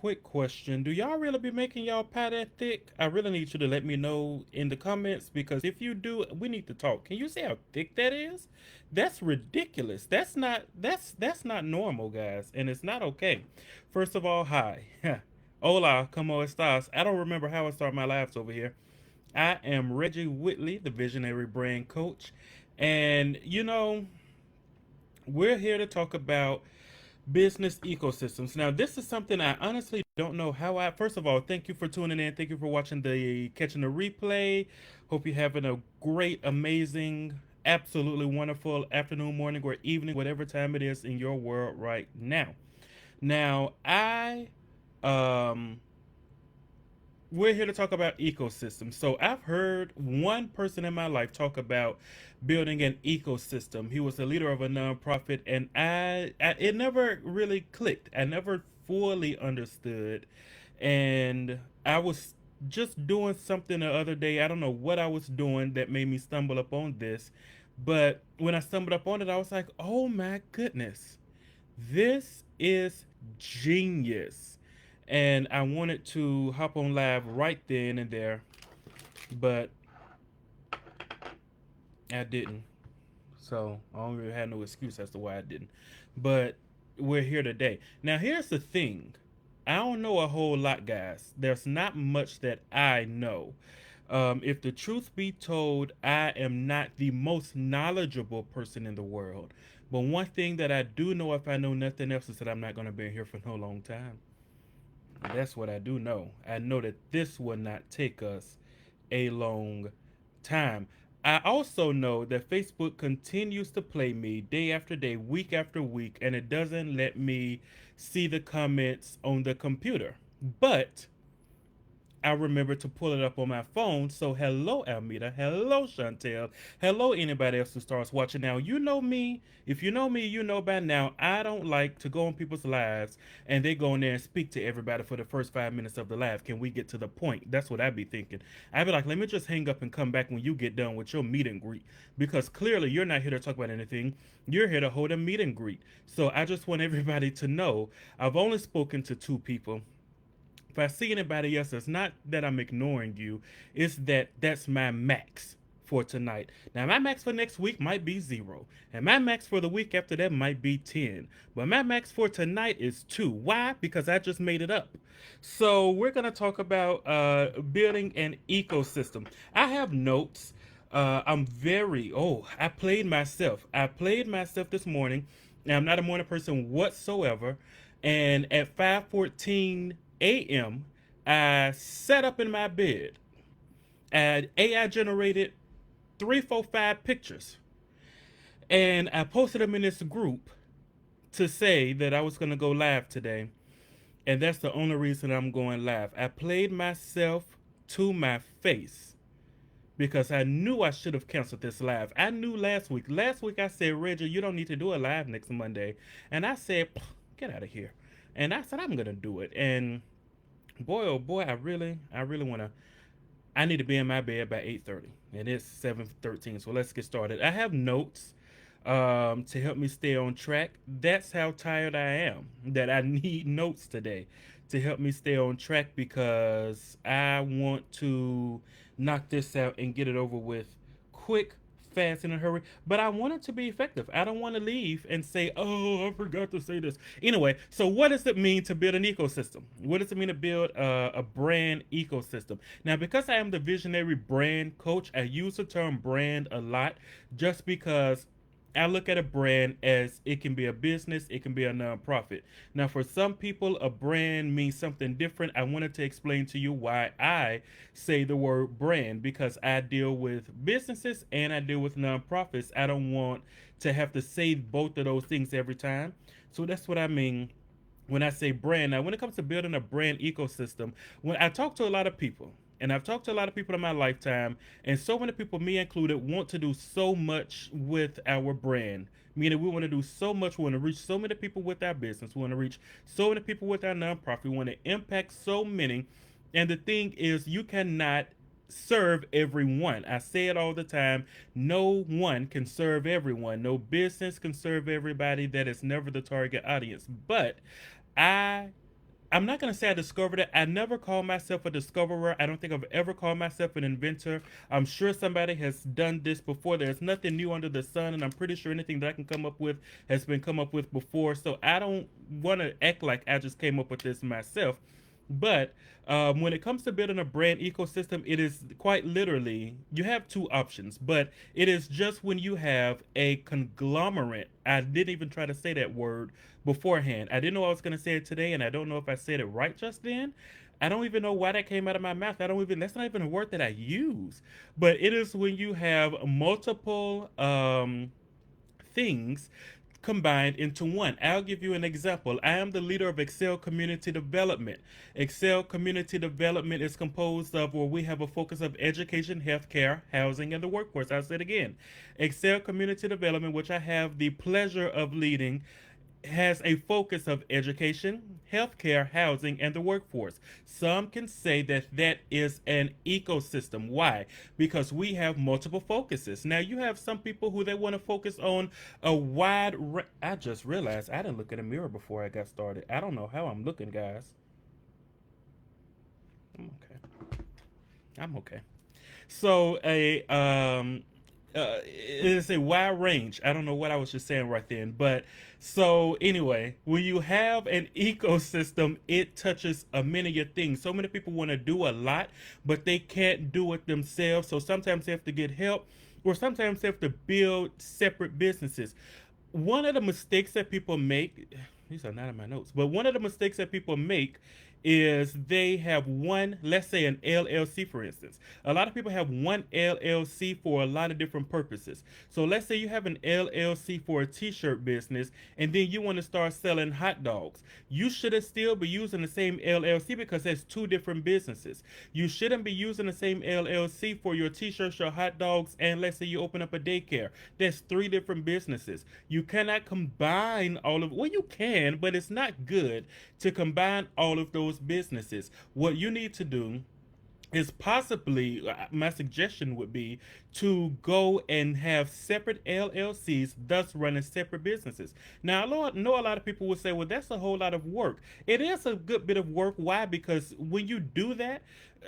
quick question. Do y'all really be making y'all pie that thick? I really need you to let me know in the comments because if you do, we need to talk. Can you see how thick that is? That's ridiculous. That's not normal, guys, and it's not okay. First of all, hi. Hola, como estas? I don't remember how I start my lives over here. I am Reggie Whitley, the Visionary Brand Coach, and we're here to talk about business ecosystems. Now, this is something I honestly don't know how I. First of all, thank you for tuning in. Thank you for catching the replay. Hope you're having a great, amazing, absolutely wonderful afternoon, morning, or evening, whatever time it is in your world right now. Now, um, we're here to talk about ecosystems. So I've heard one person in my life talk about building an ecosystem. He was the leader of a nonprofit, and it never really clicked. I never fully understood, and I was just doing something the other day. I don't know what I was doing that made me stumble upon this, but when I stumbled upon it, I was like, "Oh my goodness, this is genius." And I wanted to hop on live right then and there, but I didn't. So I don't really have no excuse as to why I didn't. But we're here today. Now, here's the thing. I don't know a whole lot, guys. There's not much that I know. If the truth be told, I am not the most knowledgeable person in the world. But one thing that I do know, if I know nothing else, is that I'm not going to be here for no long time. That's what I do know. I know that this will not take us a long time. I also know that Facebook continues to play me day after day, week after week, and it doesn't let me see the comments on the computer. But I remember to pull it up on my phone. So hello, Almeda. Hello, Chantel. Hello, anybody else who starts watching now. You know me. If you know me, you know by now. I don't like to go on people's lives and they go in there and speak to everybody for the first 5 minutes of the live. Can we get to the point? That's what I'd be thinking. I'd be like, let me just hang up and come back when you get done with your meet and greet. Because clearly you're not here to talk about anything. You're here to hold a meet and greet. So I just want everybody to know I've only spoken to two people. If I see anybody else, it's not that I'm ignoring you. It's that that's my max for tonight. Now, my max for next week might be 0. And my max for the week after that might be 10. But my max for tonight is 2. Why? Because I just made it up. So we're going to talk about building an ecosystem. I have notes. I played myself. I played myself this morning. Now, I'm not a morning person whatsoever. And at 5:14 a.m., I sat up in my bed and AI generated 3, 4, 5 pictures. And I posted them in this group to say that I was going to go live today. And that's the only reason I'm going live. I played myself to my face because I knew I should have canceled this live. I knew last week. Last week I said, Reggie, you don't need to do a live next Monday. And I said, get out of here. And I said, I'm going to do it. And boy, oh boy, I really want to. I need to be in my bed by 8:30, and it's 7:13. So let's get started. I have notes to help me stay on track. That's how tired I am. That I need notes today to help me stay on track because I want to knock this out and get it over with quick, fast, in a hurry. But I want it to be effective. I don't want to leave and say, "Oh, I forgot to say this." Anyway, so what does it mean to build an ecosystem? What does it mean to build a brand ecosystem? Now, because I am the visionary brand coach, I use the term brand a lot just because I look at a brand as it can be a business, it can be a nonprofit. Now, for some people, a brand means something different. I wanted to explain to you why I say the word brand because I deal with businesses and I deal with nonprofits. I don't want to have to say both of those things every time. So that's what I mean when I say brand. Now, when it comes to building a brand ecosystem, when I talk to a lot of people, and I've talked to a lot of people in my lifetime, and so many people, me included, want to do so much with our brand. Meaning, we want to do so much. We want to reach so many people with our business. We want to reach so many people with our nonprofit. We want to impact so many. And the thing is, you cannot serve everyone. I say it all the time. No one can serve everyone. No business can serve everybody. That is never the target audience. But I I'm not going to say I discovered it. I never call myself a discoverer. I don't think I've ever called myself an inventor. I'm sure somebody has done this before. There's nothing new under the sun, and I'm pretty sure anything that I can come up with has been come up with before. So I don't want to act like I just came up with this myself. But when it comes to building a brand ecosystem, it is quite literally you have two options, but it is just when you have a conglomerate. I didn't even try to say that word beforehand. I didn't know I was going to say it today, and I don't know if I said it right just then. I don't even know why that came out of my mouth. I don't even, that's not even a word that I use. But it is when you have multiple things combined into one. I'll give you an example. I am the leader of Excel Community Development. Excel Community Development is composed of, where we have a focus of education, healthcare, housing, and the workforce. I'll say it again. Excel Community Development, which I have the pleasure of leading, has a focus of education, healthcare, housing, and the workforce. Some can say that that is an ecosystem. Why? Because we have multiple focuses. Now, you have some people who they want to focus on a I just realized I didn't look in the mirror before I got started. I don't know how I'm looking, guys. I'm okay. I'm okay. So it's a wide range. I don't know what I was just saying right then, but so anyway, when you have an ecosystem, it touches a many of things. So many people want to do a lot, but they can't do it themselves. So sometimes they have to get help, or sometimes they have to build separate businesses. One of the mistakes that people make, these are not in my notes, but one of the mistakes that people make is they have one, let's say an LLC for instance. A lot of people have one LLC for a lot of different purposes. So let's say you have an LLC for a t-shirt business, and then you want to start selling hot dogs. You shouldn't still be using the same LLC because that's two different businesses. You shouldn't be using the same LLC for your t-shirts, your hot dogs, and let's say you open up a daycare. That's three different businesses. You cannot combine all of, well, you can, but it's not good to combine all of those businesses. What you need to do is possibly, my suggestion would be to go and have separate LLCs, thus running separate businesses. Now, I know a lot of people would say, well, that's a whole lot of work. It is a good bit of work. Why? Because when you do that,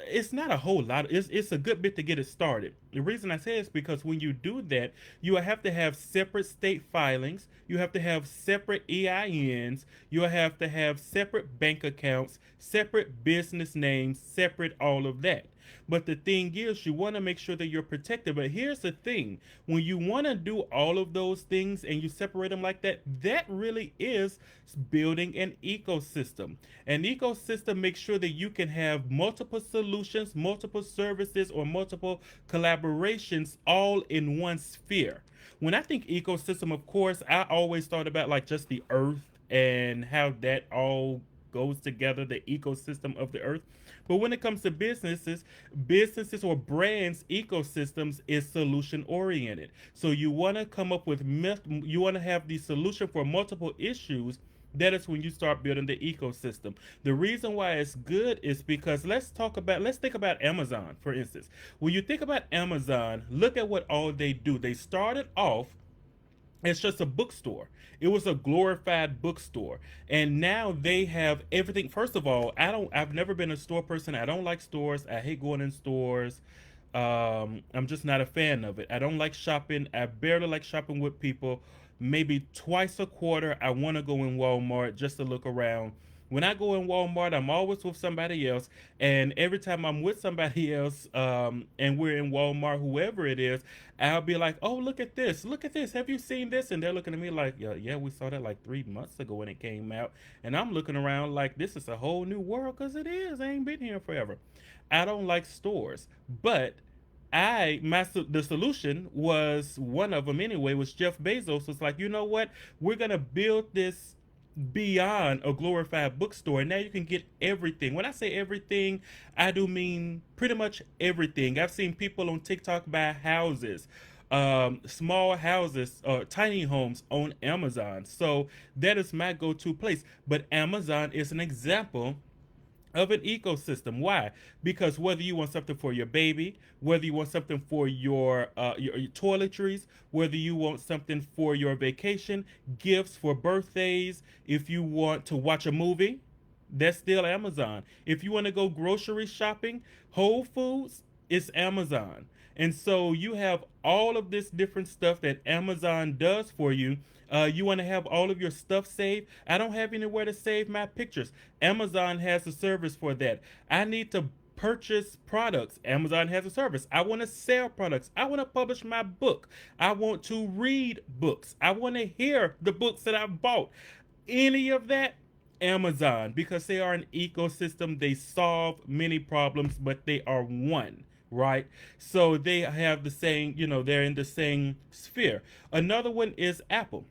it's not a whole lot. It's a good bit to get it started. The reason I say is because when you do that, you have to have separate state filings. You have to have separate EINs. You have to have separate bank accounts, separate business names, separate all of that. But the thing is, you want to make sure that you're protected. But here's the thing: when you want to do all of those things and you separate them like that, that really is building an ecosystem. An ecosystem makes sure that you can have multiple solutions, multiple services, or multiple collaborations all in one sphere. When I think ecosystem, of course, I always thought about like just the earth and how that all goes together, the ecosystem of the earth. But when it comes to businesses or brands, ecosystems is solution oriented. So you want to come up with, you want to have the solution for multiple issues. That is when you start building the ecosystem. The reason why it's good is because let's think about Amazon, for instance. When you think about Amazon, look at what all they do. They started off, it's just a bookstore. It was a glorified bookstore. And now they have everything. First of all, I've never been a store person. I don't like stores. I hate going in stores. I'm just not a fan of it. I don't like shopping. I barely like shopping with people. Maybe twice a quarter, I want to go in Walmart just to look around. When I go in Walmart, I'm always with somebody else, and every time I'm with somebody else, and we're in Walmart, whoever it is, I'll be like, "Oh, look at this! Have you seen this?" And they're looking at me like, "Yeah, yeah, we saw that like 3 months ago when it came out." And I'm looking around like this is a whole new world because it is. I ain't been here forever. I don't like stores, but the solution was one of them anyway. Was Jeff Bezos was like, you know what? We're gonna build this beyond a glorified bookstore. And now you can get everything. When I say everything, I do mean pretty much everything. I've seen people on TikTok buy houses, small houses, tiny homes on Amazon. So that is my go-to place. But Amazon is an example of an ecosystem. Why? Because whether you want something for your baby, whether you want something for your toiletries, whether you want something for your vacation, gifts for birthdays, if you want to watch a movie, That's still Amazon. If you want to go grocery shopping, Whole Foods, it's Amazon. And so you have all of this different stuff that Amazon does for you. You want to have all of your stuff saved. I don't have anywhere to save my pictures. Amazon has a service for that. I need to purchase products. Amazon has a service. I want to sell products. I want to publish my book. I want to read books. I want to hear the books that I've bought. Any of that, Amazon, because they are an ecosystem. They solve many problems, but they are one, right? So they have the same, they're in the same sphere. Another one is Apple.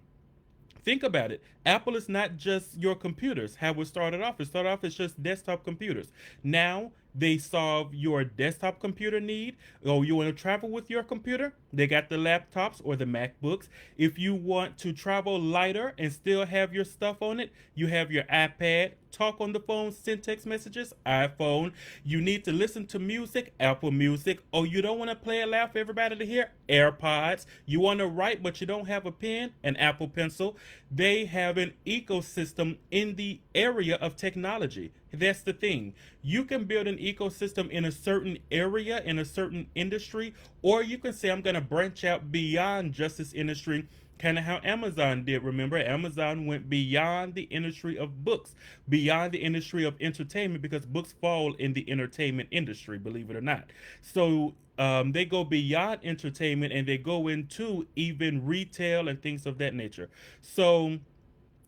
Think about it. Apple is not just your computers. How it started off. It started off as just desktop computers. Now they solve your desktop computer need. Oh, you want to travel with your computer? They got the laptops or the MacBooks. If you want to travel lighter and still have your stuff on it, you have your iPad. Talk on the phone, send text messages, iPhone. You need to listen to music, Apple Music. Oh, you don't want to play it loud for everybody to hear? AirPods. You want to write but you don't have a pen? An Apple Pencil. They have an ecosystem in the area of technology. That's the thing. You can build an ecosystem in a certain area, in a certain industry, or you can say, I'm going to branch out beyond just this industry, kind of how Amazon did. Remember, Amazon went beyond the industry of books, beyond the industry of entertainment, because books fall in the entertainment industry, believe it or not. So they go beyond entertainment and they go into even retail and things of that nature. So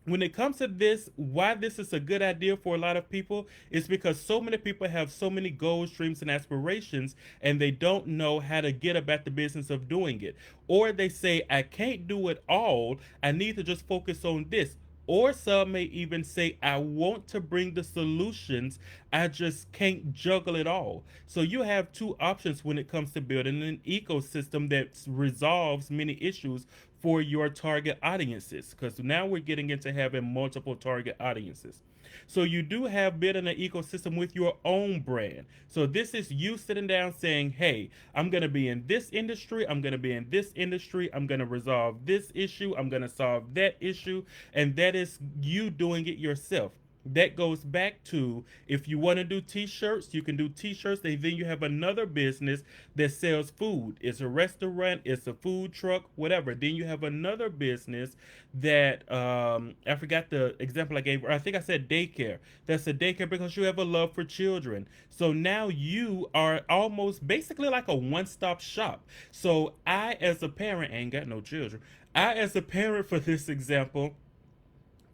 when it comes to this, why this is a good idea for a lot of people is because so many people have so many goals, dreams, and aspirations, and they don't know how to get about the business of doing it. Or they say, I can't do it all. I need to just focus on this. Or some may even say, I want to bring the solutions, I just can't juggle it all. So you have two options when it comes to building an ecosystem that resolves many issues for your target audiences. Because now we're getting into having multiple target audiences. So you do have building an ecosystem with your own brand. So this is you sitting down saying, hey, I'm going to be in this industry. I'm going to be in this industry. I'm going to resolve this issue. I'm going to solve that issue. And that is you doing it yourself. That goes back to, if you want to do t-shirts, you can do t-shirts, and then you have another business that sells food. It's a restaurant, it's a food truck, whatever. Then you have another business that I forgot the example I gave. I think I said daycare. That's a daycare because you have a love for children. So now you are almost basically like a one-stop shop. So I, as a parent, ain't got no children. I, as a parent, for this example,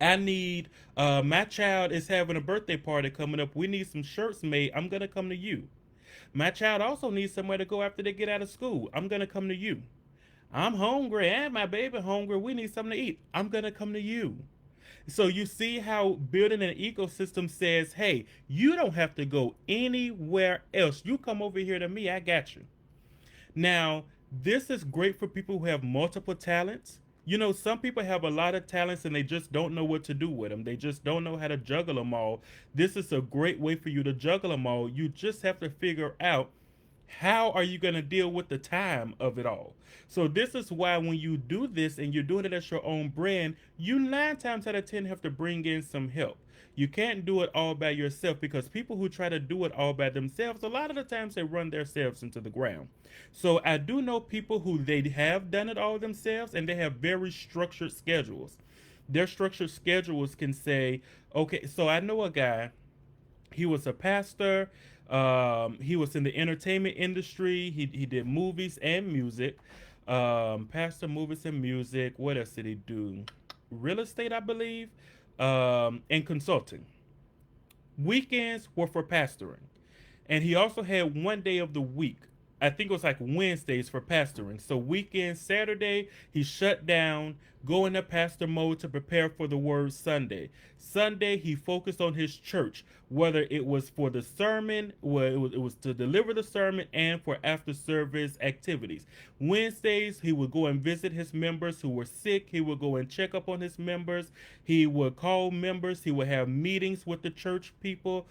I need my child is having a birthday party coming up. We need some shirts made. I'm gonna come to you. My child also needs somewhere to go after they get out of school. I'm gonna come to you. I'm hungry and my baby hungry. We need something to eat. I'm gonna come to you. So you see how building an ecosystem says, hey, you don't have to go anywhere else. You come over here to me. I got you. Now, this is great for people who have multiple talents. Some people have a lot of talents and they just don't know what to do with them. They just don't know how to juggle them all. This is a great way for you to juggle them all. You just have to figure out how are you going to deal with the time of it all. So this is why when you do this and you're doing it as your own brand, you 9 times out of 10 have to bring in some help. You can't do it all by yourself, because people who try to do it all by themselves, a lot of the times they run themselves into the ground. So I do know people who they have done it all themselves and they have very structured schedules. Their structured schedules can say, okay, so I know a guy, he was a pastor. He was in the entertainment industry. He did movies and music. Pastor, movies and music. What else did he do? Real estate, I believe, and consulting. Weekends were for pastoring. And he also had one day of the week. I think it was like Wednesdays for pastoring. So weekend, Saturday, he shut down, go into pastor mode to prepare for the word Sunday. Sunday, he focused on his church, whether it was for the sermon, it was to deliver the sermon, and for after service activities. Wednesdays, he would go and visit his members who were sick. He would go and check up on his members. He would call members. He would have meetings with the church people,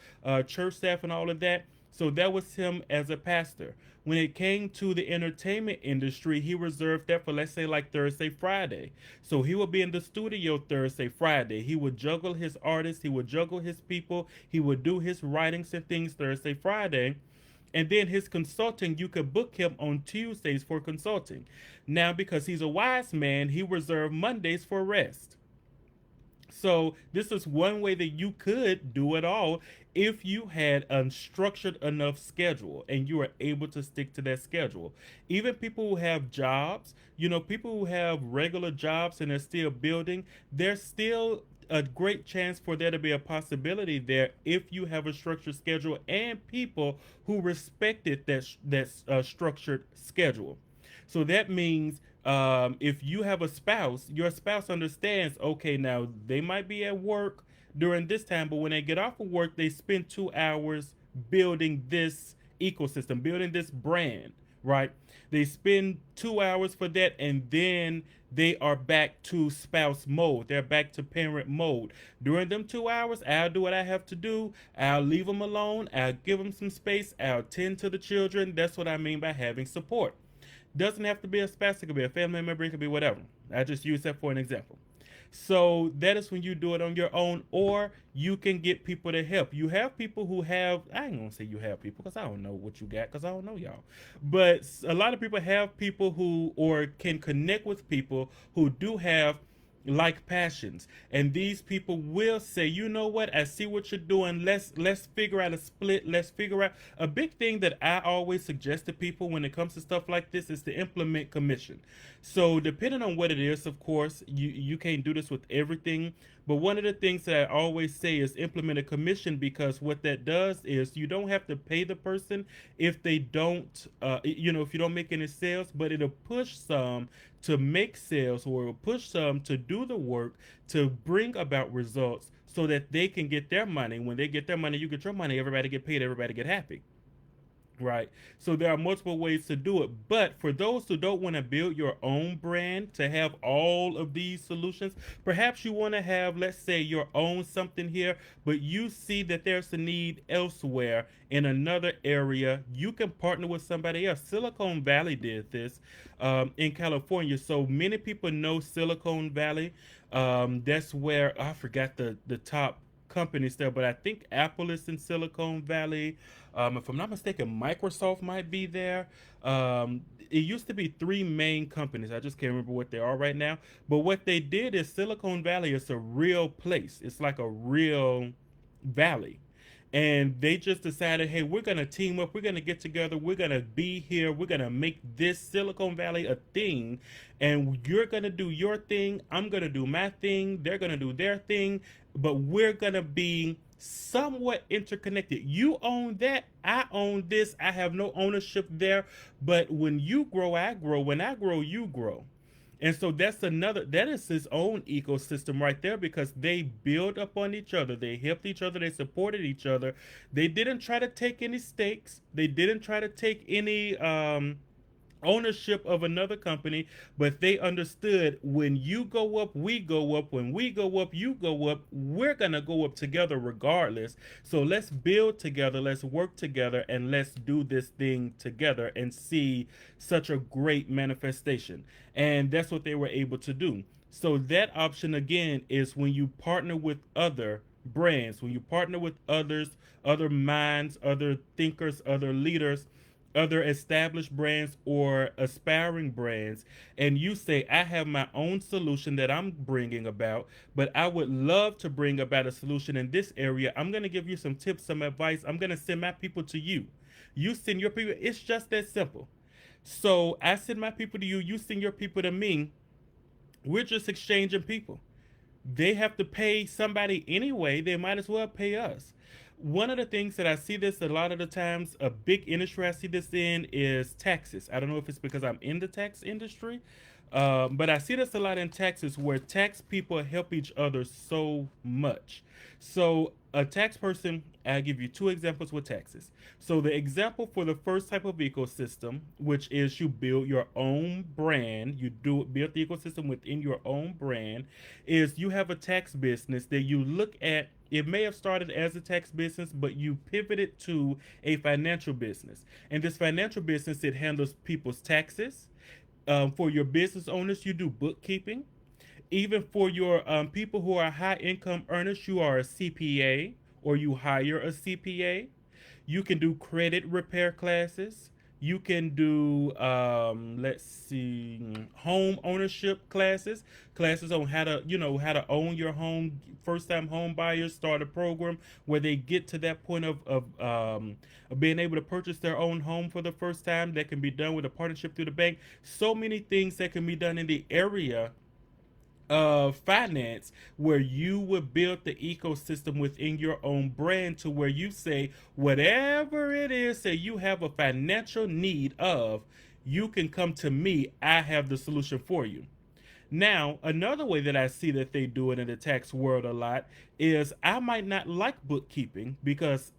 church staff, and all of that. So that was him as a pastor. When it came to the entertainment industry, he reserved that for, let's say, like Thursday, Friday. So he would be in the studio Thursday, Friday. He would juggle his artists, he would juggle his people, he would do his writings and things Thursday, Friday. And then his consulting, you could book him on Tuesdays for consulting. Now, because he's a wise man, he reserved Mondays for rest. So this is one way that you could do it all if you had a structured enough schedule and you are able to stick to that schedule. Even people who have jobs, people who have regular jobs and they're still building, there's still a great chance for there to be a possibility there if you have a structured schedule and people who respected that structured schedule. So that means if you have a spouse, your spouse understands, okay, now they might be at work during this time, but when they get off of work, they spend 2 hours building this ecosystem, building this brand, right? They spend 2 hours for that, and then they are back to spouse mode. They're back to parent mode. During them 2 hours, I'll do what I have to do. I'll leave them alone. I'll give them some space. I'll tend to the children. That's what I mean by having support. Doesn't have to be a spouse, it could be a family member, it could be whatever. I just use that for an example. So that is when you do it on your own, or you can get people to help. You have people who have, I ain't gonna say you have people because I don't know what you got because I don't know y'all. But a lot of people have people who, or can connect with people who do have like passions, and these people will say, you know what, I see what you're doing, let's figure out a split, let's figure out a big thing that I always suggest to people when it comes to stuff like this is to implement commission. So depending on what it is, of course, you can't do this with everything, but one of the things that I always say is implement a commission, because what that does is you don't have to pay the person if they don't if you don't make any sales, but it'll push some to make sales, or push some to do the work to bring about results so that they can get their money. When they get their money, you get your money, everybody get paid, everybody get happy. Right. So there are multiple ways to do it. But for those who don't want to build your own brand to have all of these solutions, perhaps you want to have, let's say, your own something here, but you see that there's a need elsewhere in another area. You can partner with somebody else. Silicon Valley did this in California. So many people know Silicon Valley. That's where I forgot the top companies there, but I think Apple is in Silicon Valley. If I'm not mistaken, Microsoft might be there. It used to be three main companies. I just can't remember what they are right now. But what they did is Silicon Valley is a real place. It's like a real valley. And they just decided, hey, we're going to team up. We're going to get together. We're going to be here. We're going to make this Silicon Valley a thing. And you're going to do your thing. I'm going to do my thing. They're going to do their thing. But we're going to be somewhat interconnected. You own that. I own this. I have no ownership there. But when you grow, I grow. When I grow, you grow. And so that is his own ecosystem right there, because they build up on each other. They helped each other. They supported each other. They didn't try to take any stakes. They didn't try to take any ownership of another company, but they understood, when you go up, we go up. When we go up, you go up. We're going to go up together regardless. So let's build together, let's work together, and let's do this thing together and see such a great manifestation. And that's what they were able to do. So that option again is when you partner with other brands, when you partner with others, other minds, other thinkers, other leaders, other established brands or aspiring brands, and you say, I have my own solution that I'm bringing about, but I would love to bring about a solution in this area. I'm going to give you some tips, some advice. I'm going to send my people to you. You send your people. It's just that simple. So I send my people to you. You send your people to me. We're just exchanging people. They have to pay somebody anyway. They might as well pay us. One of the things that I see this a lot of the times, a big industry I see this in is taxes. I don't know if it's because I'm in the tax industry, But I see this a lot in taxes where tax people help each other so much. So a tax person, I'll give you two examples with taxes. So the example for the first type of ecosystem, which is you build your own brand, you do build the ecosystem within your own brand, is you have a tax business that you look at. It may have started as a tax business, but you pivoted to a financial business. And this financial business, it handles people's taxes. For your business owners, you do bookkeeping. Even for your people who are high income earners, you are a CPA or you hire a CPA. You can do credit repair classes. You can do, let's see, home ownership classes, classes on how to, how to own your home. First time home buyers start a program where they get to that point of being able to purchase their own home for the first time. That can be done with a partnership through the bank. So many things that can be done in the area of finance where you would build the ecosystem within your own brand to where you say whatever it is that you have a financial need of, you can come to me. I have the solution for you. Now, another way that I see that they do it in the tax world a lot is I might not like bookkeeping because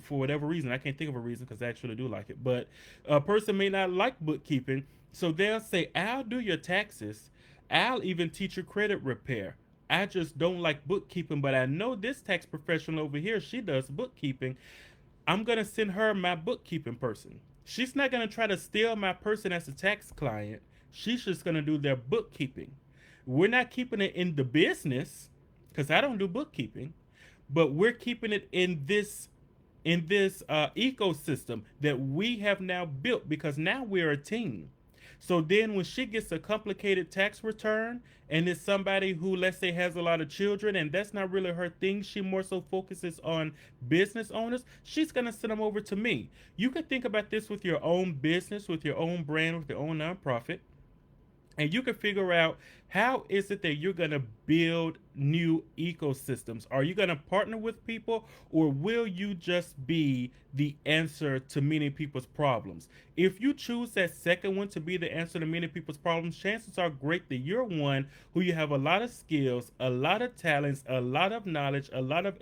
for whatever reason, I can't think of a reason because I actually do like it, but a person may not like bookkeeping. So they'll say, I'll do your taxes. I'll even teach you credit repair. I just don't like bookkeeping, but I know this tax professional over here, she does bookkeeping. I'm gonna send her my bookkeeping person. She's not gonna try to steal my person as a tax client. She's just gonna do their bookkeeping. We're not keeping it in the business because I don't do bookkeeping, but we're keeping it in this ecosystem that we have now built because now we're a team. So then when she gets a complicated tax return and it's somebody who, let's say, has a lot of children and that's not really her thing, she more so focuses on business owners, she's going to send them over to me. You can think about this with your own business, with your own brand, with your own nonprofit, and you can figure out how is it that you're going to build new ecosystems. Are you going to partner with people, or will you just be the answer to many people's problems? If you choose that second one to be the answer to many people's problems, chances are great that you're one who you have a lot of skills, a lot of talents, a lot of knowledge, a lot of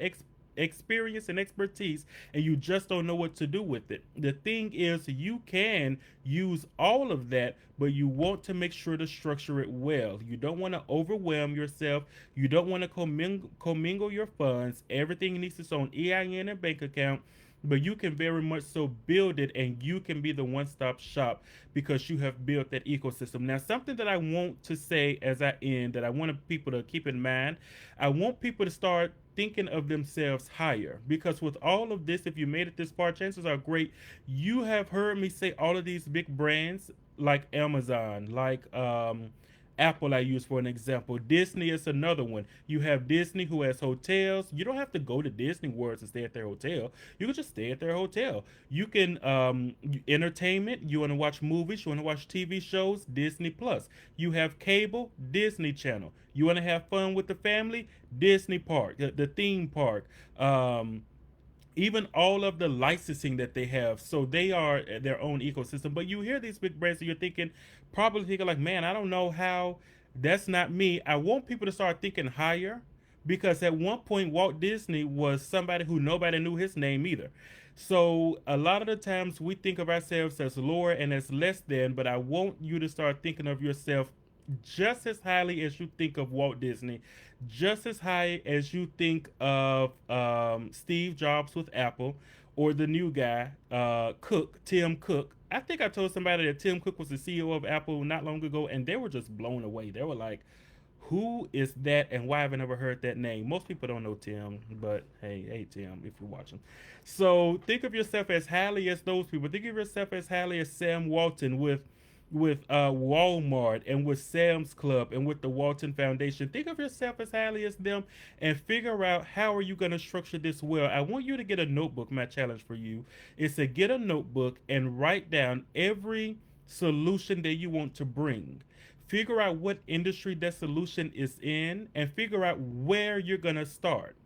experience and expertise, and you just don't know what to do with it. The thing is, you can use all of that, but you want to make sure to structure it well. You don't want to overwhelm yourself. You don't want to commingle your funds. Everything needs its own EIN and bank account, but you can very much so build it and you can be the one-stop shop because you have built that ecosystem. Now, something that I want to say as I end that I want people to keep in mind, I want people to start thinking of themselves higher, because with all of this, if you made it this far, chances are great you have heard me say all of these big brands like Amazon, like Apple, I use for an example. Disney is another one. You have Disney who has hotels. You don't have to go to Disney World to stay at their hotel. You can just stay at their hotel. You can entertainment. You want to watch movies. You want to watch TV shows. Disney Plus. You have cable. Disney Channel. You want to have fun with the family. Disney Park, the theme park. Even all of the licensing that they have. So they are their own ecosystem. But you hear these big brands and you're thinking, probably thinking like, man, I don't know how, that's not me. I want people to start thinking higher, because at one point Walt Disney was somebody who nobody knew his name either. So a lot of the times we think of ourselves as lower and as less than, but I want you to start thinking of yourself just as highly as you think of Walt Disney, just as high as you think of Steve Jobs with Apple, or the new guy, Cook, Tim Cook. I think I told somebody that Tim Cook was the CEO of Apple not long ago, and they were just blown away. They were like, who is that, and why have I never heard that name? Most people don't know Tim, but hey, Tim, if you're watching. So think of yourself as highly as those people. Think of yourself as highly as Sam Walton with Walmart, and with Sam's Club, and with the Walton Foundation. Think of yourself as highly as them, and figure out how are you going to structure this well. I want you to get a notebook. My challenge for you is to get a notebook and write down every solution that you want to bring. Figure out what industry that solution is in, and figure out where you're going to start.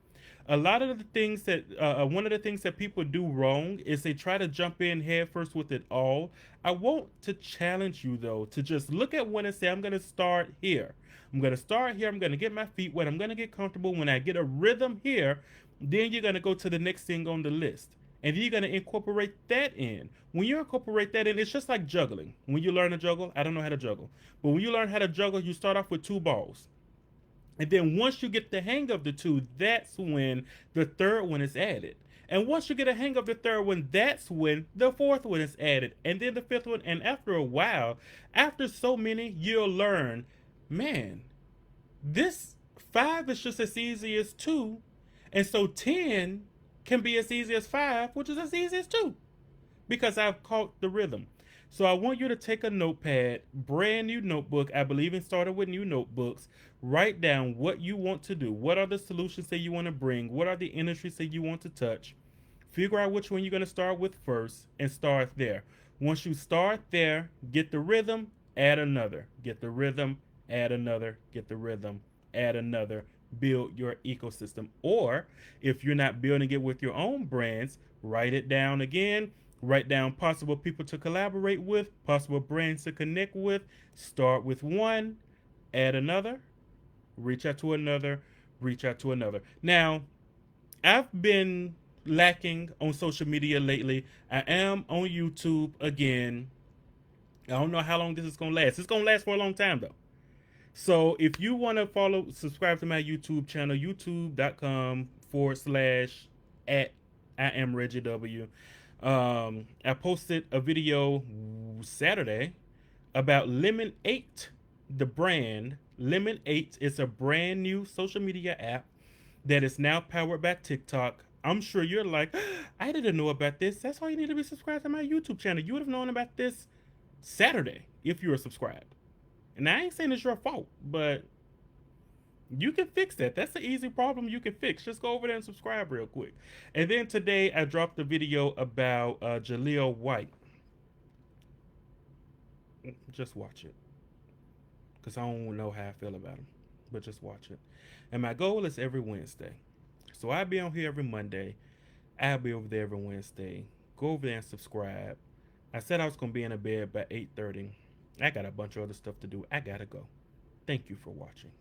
A lot of the things that one of the things that people do wrong is they try to jump in head first with it all. I want to challenge you though to just look at one and say, I'm going to start here. I'm going to start here. I'm going to get my feet wet. I'm going to get comfortable. When I get a rhythm here, then you're going to go to the next thing on the list. And then you're going to incorporate that in. When you incorporate that in, it's just like juggling. When you learn to juggle, I don't know how to juggle. But when you learn how to juggle, you start off with two balls. And then once you get the hang of the two, that's when the third one is added. And once you get a hang of the third one, that's when the fourth one is added. And then the fifth one. And after a while, after so many, you'll learn, man, this five is just as easy as two. And so 10 can be as easy as five, which is as easy as two because I've caught the rhythm. So I want you to take a notepad, brand new notebook. I believe in starting with new notebooks. Write down what you want to do. What are the solutions that you want to bring? What are the industries that you want to touch? Figure out which one you're going to start with first and start there. Once you start there, get the rhythm, add another. Get the rhythm, add another. Get the rhythm, add another. Build your ecosystem. Or if you're not building it with your own brands, write it down again. Write down possible people to collaborate with, possible brands to connect with. Start with one, add another, reach out to another, reach out to another. Now, I've been lacking on social media lately. I am on YouTube again. I don't know how long this is going to last. It's going to last for a long time, though. So if you want to follow, subscribe to my YouTube channel, youtube.com/ at I am Reggie W. I posted a video Saturday about Lemon 8, the brand. Lemon 8 is a brand new social media app that is now powered by TikTok. I'm sure you're like, I didn't know about this. That's why you need to be subscribed to my YouTube channel. You would have known about this Saturday if you were subscribed. And I ain't saying it's your fault, but you can fix that. That's an easy problem you can fix. Just go over there and subscribe real quick. And then today I dropped a video about Jaleel White. Just watch it. Because I don't know how I feel about him. But just watch it. And my goal is every Wednesday. So I'll be on here every Monday. I'll be over there every Wednesday. Go over there and subscribe. I said I was going to be in a bed by 8:30. I got a bunch of other stuff to do. I got to go. Thank you for watching.